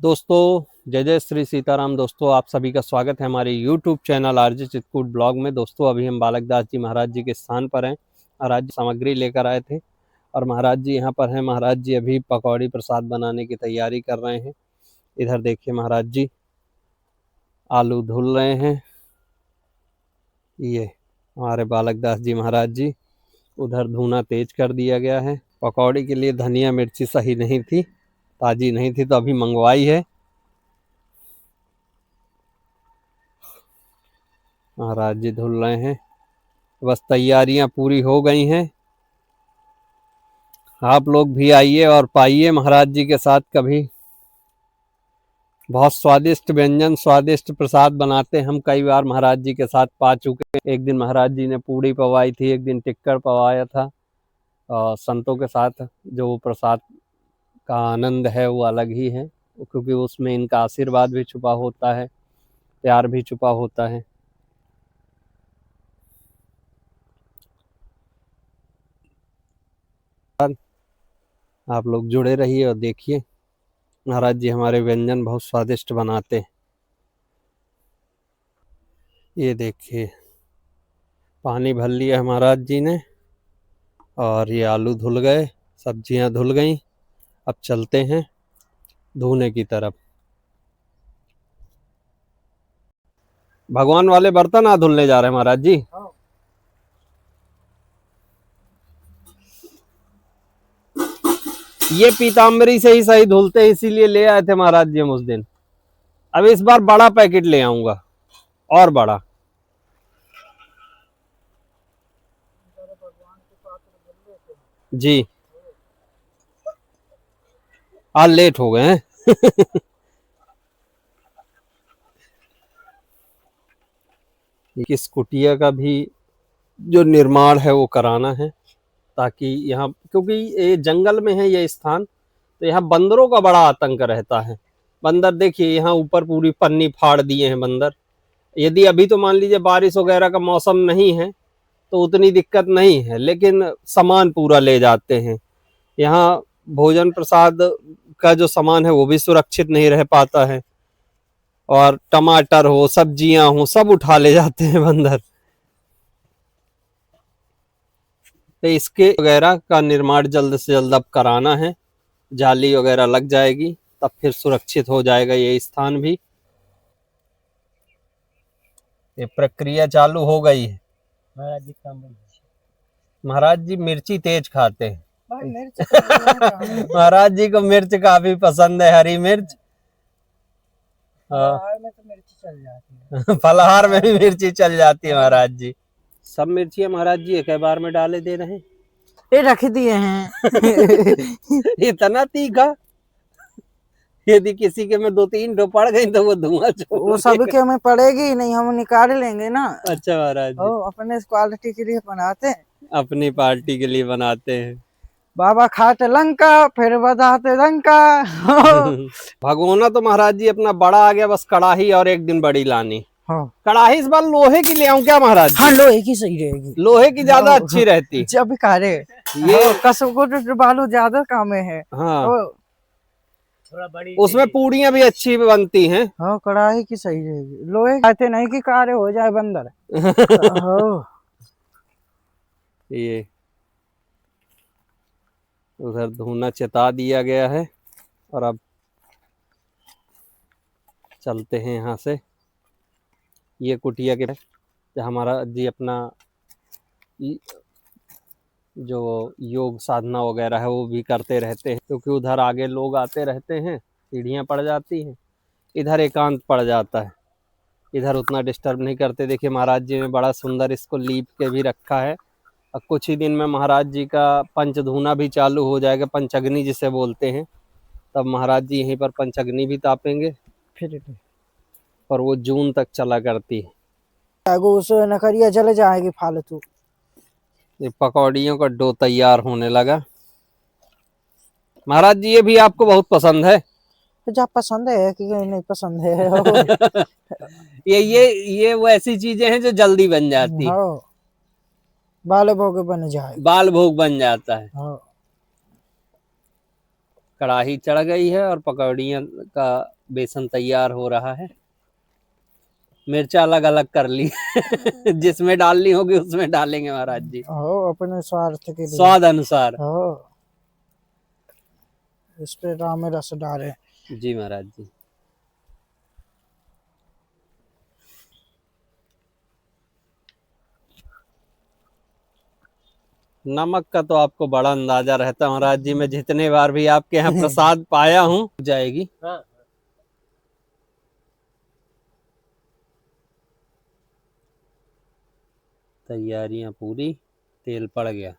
दोस्तों जय जय श्री सीताराम। दोस्तों आप सभी का स्वागत है हमारे YouTube channel RJ Chitrakoot blog में। दोस्तों अभी हम बालक दास जी महाराज जी के स्थान पर हैं। महाराज जी सामग्री लेकर आए थे और महाराज जी यहाँ पर हैं। महाराज जी अभी पकौड़ी प्रसाद बनाने की तैयारी कर रहे हैं। इधर देखिए महाराज जी आलू धुल रहे हैं। ये हमारे बालक दास जी महाराज जी, उधर धुना तेज कर दिया गया है। पकौड़ी के लिए धनिया मिर्ची सही नहीं थी, ताजी नहीं थी, तो अभी मंगवाई है। महाराज जी धुल रहे हैं, बस तैयारियां पूरी हो गई हैं। आप लोग भी आइए और पाइए महाराज जी के साथ कभी। बहुत स्वादिष्ट व्यंजन, स्वादिष्ट प्रसाद बनाते हम। कई बार महाराज जी के साथ पा चुके हैं। एक दिन महाराज जी ने पूड़ी पवाई थी, एक दिन टिक्कर पवाया था। और संतों के साथ जो प्रसाद का आनंद है वो अलग ही है, क्योंकि उसमें इनका आशीर्वाद भी छुपा होता है, प्यार भी छुपा होता है। आप लोग जुड़े रहिए और देखिए, महाराज जी हमारे व्यंजन बहुत स्वादिष्ट बनाते हैं। ये देखिए पानी भर लिया महाराज जी ने और ये आलू धुल गए, सब्जियां धुल गई। अब चलते हैं धोने की तरफ। भगवान वाले बर्तन आ धुलने जा रहे हैं महाराज जी। ये पीताम्बरी से ही सही धुलते हैं, इसीलिए ले आए थे महाराज जी हम उस दिन। अब इस बार बड़ा पैकेट ले आऊंगा, और बड़ा। जी आज लेट हो गए हैं। इस कुटिया का भी जो निर्माण है वो कराना है, ताकि यहाँ, क्योंकि ये जंगल में है ये स्थान, तो यहाँ बंदरों का बड़ा आतंक रहता है। बंदर देखिए यहाँ ऊपर पूरी पन्नी फाड़ दिए हैं बंदर। यदि अभी तो मान लीजिए बारिश वगैरह का मौसम नहीं है तो उतनी दिक्कत नहीं है, लेकिन सामान पूरा ले जाते हैं। यहाँ भोजन प्रसाद का जो सामान है वो भी सुरक्षित नहीं रह पाता है, और टमाटर हो, सब्जियां हो, सब उठा ले जाते हैं बंदर। तो इसके वगैरह का निर्माण जल्द से जल्द अब कराना है। जाली वगैरह लग जाएगी तब फिर सुरक्षित हो जाएगा ये स्थान भी। ये प्रक्रिया चालू हो गई है। महाराज जी मिर्ची तेज खाते हैं। महाराज जी को मिर्च काफी पसंद है, हरी मिर्च। फलाहार में तो मिर्ची चल जाती है। फलाहार में भी मिर्ची चल जाती है महाराज जी। सब मिर्चियाँ महाराज जी एक बार में डाले दे रहे हैं। ये रख दिए हैं। इतना तीखा, यदि किसी के में 2-3 पड़ गई तो वो धुआं छोड़, वो सभी के में पड़ेगी नहीं, हम निकाल लेंगे ना। अच्छा महाराज जी, अपने क्वालिटी के लिए बनाते हैं, अपनी पार्टी के लिए बनाते हैं। बाबा खाते लंका फिर बधाते लंका। भगोना तो महाराज जी अपना बड़ा आ गया, बस कड़ाही और एक दिन बड़ी लानी। हाँ। कड़ाही इस बार लोहे की ले आऊं क्या महाराज जी? हाँ लोहे की सही रहेगी, लोहे की ज्यादा अच्छी रहती। जब कारे ये कसम बालू ज्यादा काम है। हाँ थोड़ा बड़ी, उसमें पूड़ियाँ भी अच्छी बनती हैं। हाँ कड़ाही की सही रहेगी, लोहे खाते नहीं कि कारे हो जाए बंदर। ये उधर धुना चेता दिया गया है और अब चलते हैं यहाँ से। ये कुटिया के हमारा जी अपना जो योग साधना वगैरह है वो भी करते रहते हैं, क्योंकि उधर आगे लोग आते रहते हैं, सीढ़ियाँ पड़ जाती हैं, इधर एकांत पड़ जाता है, इधर उतना डिस्टर्ब नहीं करते। देखिए महाराज जी ने बड़ा सुंदर इसको लीप के भी रखा है। अब कुछ ही दिन में महाराज जी का पंचधूना भी चालू हो जाएगा, पंचअग्नि जिसे बोलते हैं। तब महाराज जी यहीं पर पंचअग्नि भी तापेंगे, फिर और वो जून तक चला करती है। नखरिया जल जाएगी फालतू। ये पकौड़ियों का डो तैयार होने लगा। महाराज जी ये भी आपको बहुत पसंद है? तो जब पसंद है कि नहीं पसंद है। ये वो ऐसी चीजें हैं जो जल्दी बन जाती। बाल भोग बन जाए, बाल भोग बन जाता है। कढ़ाई चढ़ गई है और पकौड़ियाँ का बेसन तैयार हो रहा है। मिर्चा अलग अलग कर ली जिसमें डालनी होगी उसमें डालेंगे महाराज जी, हो अपने स्वार्थ के लिए। स्वाद अनुसार। हो इस पे राम रस डाले। जी महाराज जी। नमक का तो आपको बड़ा अंदाजा रहता है महाराज जी, मैं जितने बार भी आपके यहाँ प्रसाद पाया हूँ जाएगी। तैयारियां पूरी, तेल पड़ गया।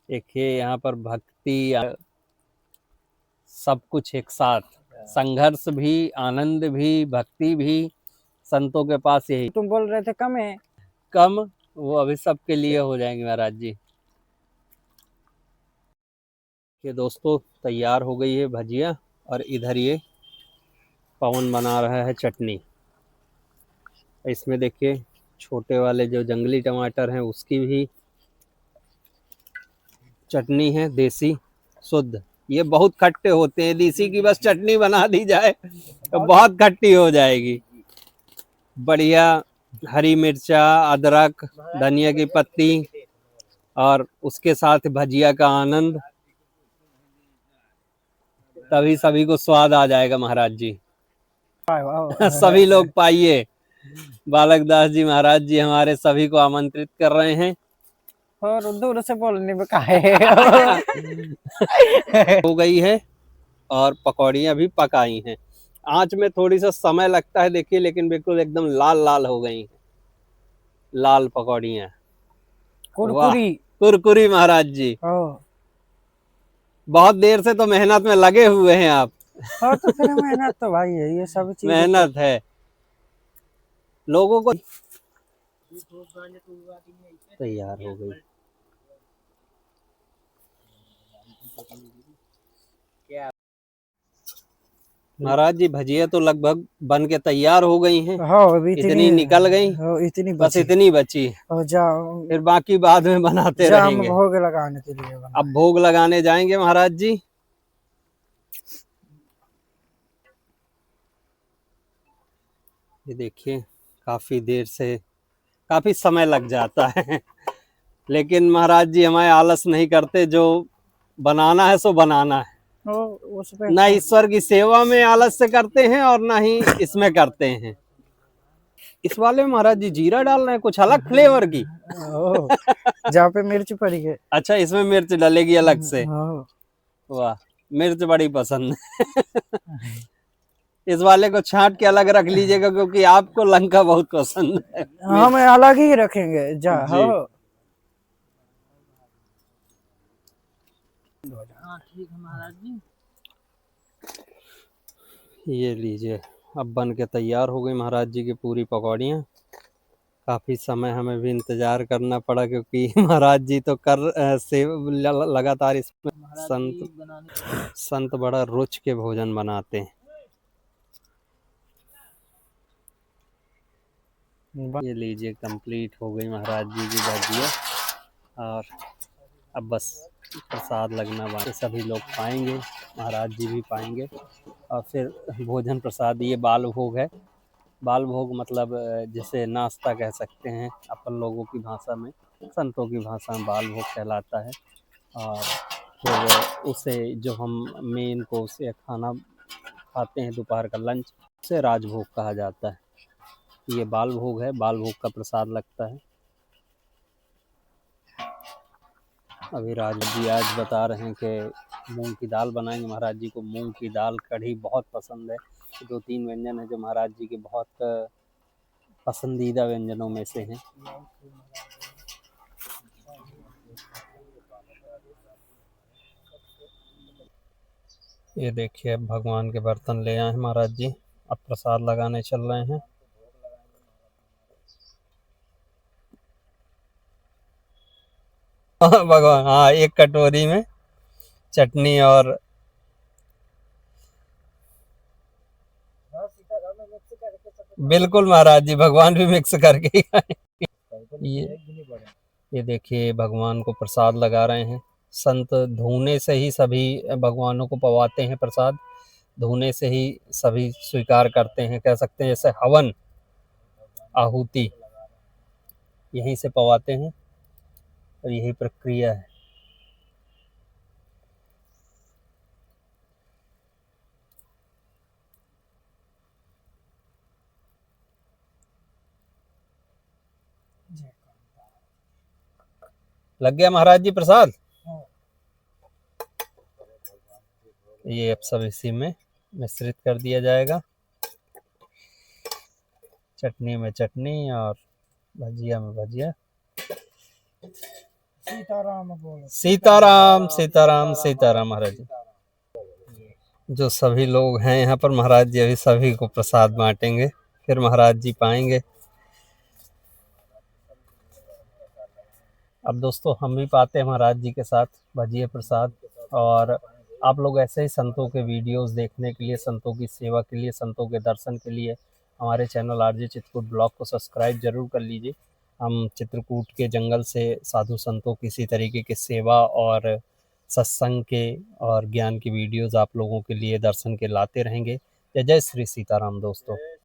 देखिए यहाँ पर भक्ति सब कुछ एक साथ, संघर्ष भी, आनंद भी, भक्ति भी, संतों के पास यही। तुम बोल रहे थे कम है। कम वो अभी सबके लिए हो जाएंगे महाराज जी। ये दोस्तों तैयार हो गई है भजिया, और इधर ये पवन बना रहा है चटनी। इसमें देखिए छोटे वाले जो जंगली टमाटर हैं उसकी भी चटनी है, देसी शुद्ध। ये बहुत खट्टे होते हैं, देसी की बस चटनी बना दी जाए तो बहुत खट्टी हो जाएगी। बढ़िया हरी मिर्चा, अदरक, धनिया की पत्ती और उसके साथ भजिया का आनंद, तभी सभी को स्वाद आ जाएगा महाराज जी। सभी लोग पाइए। बालक दास जी महाराज जी हमारे सभी को आमंत्रित कर रहे हैं। और दूर से बोलने में काहे हो गई है और पकौड़ियाँ भी पकाई हैं। आंच में थोड़ी सा समय लगता है देखिए, लेकिन बिल्कुल एकदम लाल लाल हो गई हैं, लाल पकौड़ियाँ, कुरकुरी कुरकुरी महाराज जी। बहुत देर से तो मेहनत में लगे हुए हैं आप। हाँ तो फिर मेहनत तो भाई है, ये सब चीज मेहनत है लोगों को। तैयार हो गई। महाराज जी भजिया तो लगभग बन के तैयार हो गई हैं। हाँ इतनी निकल गई, इतनी बस इतनी बची। जाओ फिर बाकी बाद में बनाते रहेंगे। भोग लगाने के लिए अब भोग लगाने जाएंगे महाराज जी। ये देखिए काफी देर से, काफी समय लग जाता है लेकिन महाराज जी हमारे आलस नहीं करते, जो बनाना है सो बनाना है। ना ईश्वर की सेवा में आलस से करते हैं और ना ही इसमें करते हैं। इस वाले में महाराज जी जीरा डाल रहे हैं कुछ अलग फ्लेवर की। जहाँ पे मिर्च पड़ी है। अच्छा इसमें मिर्च डलेगी अलग से। वाह, मिर्च बड़ी पसंद है इस वाले को छांट के अलग रख लीजिएगा क्योंकि आपको लंका बहुत पसंद है। हम अलग ही रखेंगे जा। ठीक है महाराज जी। ये लीजिए, अब बन के तैयार हो गई महाराज जी की पूरी पकौड़ियाँ। काफ़ी समय हमें भी इंतज़ार करना पड़ा क्योंकि महाराज जी तो से लगातार इसमें संत बड़ा रुच के भोजन बनाते हैं। ये लीजिए कंप्लीट हो गई महाराज जी की भजिया, और अब बस प्रसाद लगना बाकी। सभी लोग पाएंगे, महाराज जी भी पाएंगे, और फिर भोजन प्रसाद। ये बाल भोग है। बाल भोग मतलब जिसे नाश्ता कह सकते हैं अपन लोगों की भाषा में, संतों की भाषा में बाल भोग कहलाता है। और फिर उसे जो हम मेन कोर्स या खाना खाते हैं दोपहर का लंच, उसे राजभोग कहा जाता है। ये बाल भोग है, बाल भोग का प्रसाद लगता है। अभी राज जी आज बता रहे हैं कि मूंग की दाल बनाएंगे। महाराज जी को मूंग की दाल कढ़ी बहुत पसंद है। 2-3 व्यंजन है जो महाराज जी के बहुत पसंदीदा व्यंजनों में से हैं। ये देखिए अब भगवान के बर्तन ले आए हैं महाराज जी, अब प्रसाद लगाने चल रहे हैं। भगवान, हाँ, एक कटोरी में चटनी और बिल्कुल महाराज जी, भगवान भी मिक्स करके ही खाएंगे। ये देखिए भगवान को प्रसाद लगा रहे हैं। संत धुने से ही सभी भगवानों को पवाते हैं प्रसाद, धुने से ही सभी स्वीकार करते हैं, कह सकते हैं जैसे हवन आहुति यहीं से पवाते हैं और यही प्रक्रिया है। लग गया महाराज जी प्रसाद। ये अब सब इसी में मिश्रित कर दिया जाएगा, चटनी में चटनी और भजिया में भजिया। सीताराम बोलो। सीताराम सीताराम सीताराम महाराज जी। जो सभी लोग हैं यहाँ पर, महाराज जी अभी सभी को प्रसाद बांटेंगे, फिर महाराज जी पाएंगे। अब दोस्तों हम भी पाते हैं महाराज जी के साथ भजिए प्रसाद। और आप लोग ऐसे ही संतों के वीडियोस देखने के लिए, संतों की सेवा के लिए, संतों के दर्शन के लिए हमारे चैनल आरजे चित्रकूट ब्लॉग को सब्सक्राइब जरूर कर लीजिए। हम चित्रकूट के जंगल से साधु संतों की इसी तरीके की सेवा और सत्संग के और ज्ञान की वीडियोस आप लोगों के लिए दर्शन के लाते रहेंगे। जय जय श्री सीताराम दोस्तों।